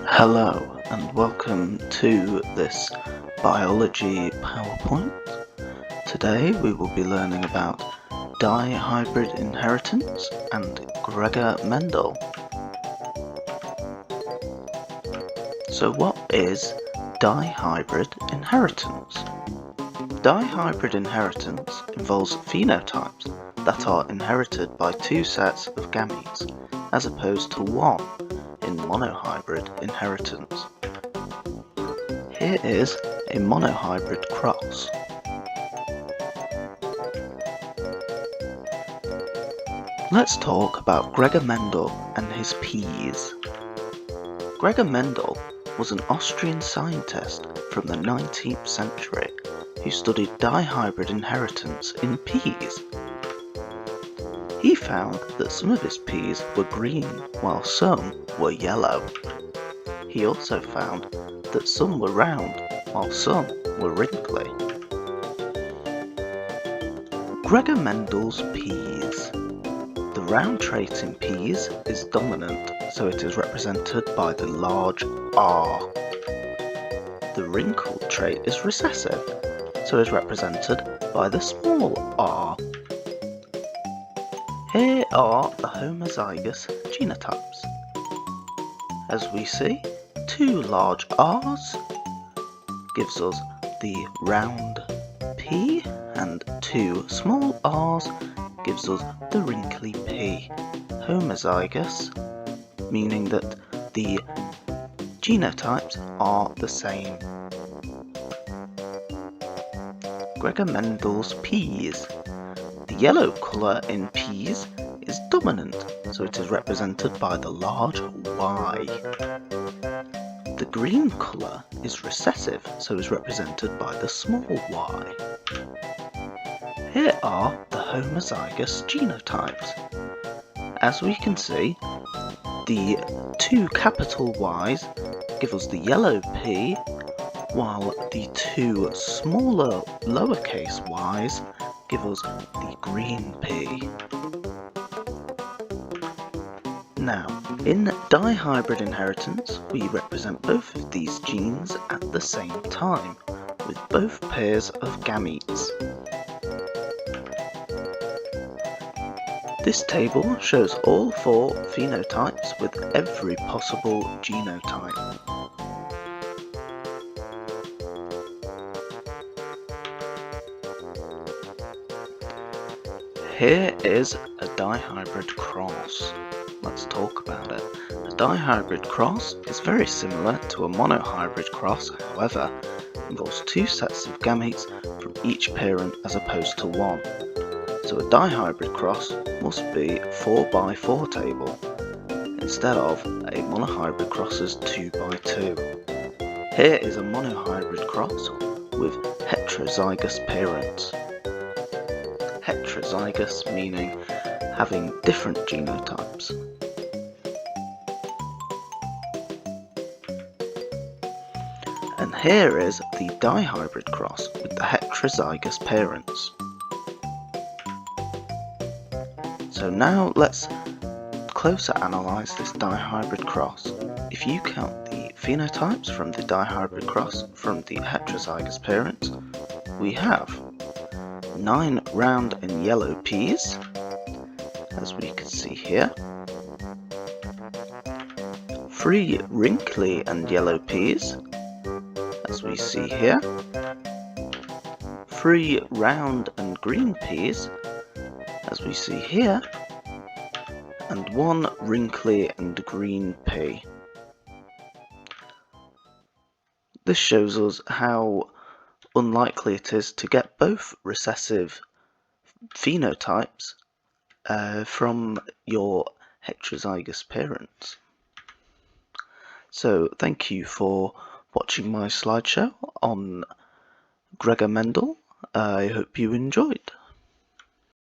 Hello and welcome to this biology PowerPoint. Today we will be learning about dihybrid inheritance and Gregor Mendel. So what is dihybrid inheritance? Dihybrid inheritance involves phenotypes that are inherited by two sets of gametes as opposed to one in monohybrid inheritance. Here is a monohybrid cross. Let's talk about Gregor Mendel and his peas. Gregor Mendel was an Austrian scientist from the 19th century who studied dihybrid inheritance in peas. He found that some of his peas were green while some were yellow. He also found that some were round while some were wrinkly. Gregor Mendel's peas. The round trait in peas is dominant, so it is represented by the large R. The wrinkled trait is recessive, so is represented by the small r. Here are the homozygous genotypes. As we see, two large R's gives us the round P, and two small r's gives us the wrinkly P. Homozygous, meaning that the genotypes are the same. Gregor Mendel's peas. The yellow colour in peas is dominant, so it is represented by the large Y. The green colour is recessive, so is represented by the small y. Here are the homozygous genotypes. As we can see, the two capital Y's give us the yellow P, while the two smaller lowercase y's give us the green P. Now, in dihybrid inheritance, we represent both of these genes at the same time, with both pairs of gametes. This table shows all four phenotypes with every possible genotype. Here is a dihybrid cross. Let's talk about it. A dihybrid cross is very similar to a monohybrid cross, however, involves two sets of gametes from each parent as opposed to one. So a dihybrid cross must be 4x4 table, instead of a monohybrid cross's 2x2. Here is a monohybrid cross with heterozygous parents. Heterozygous meaning having different genotypes. And here is the dihybrid cross with the heterozygous parents. So now let's closer analyse this dihybrid cross. If you count the phenotypes from the dihybrid cross from the heterozygous parents, we have 9 round and yellow peas, as we can see here, 3 wrinkly and yellow peas, as we see here, 3 round and green peas, as we see here, and 1 wrinkly and green pea. This shows us how unlikely it is to get both recessive phenotypes from your heterozygous parents. So thank you for watching my slideshow on Gregor Mendel. I hope you enjoyed.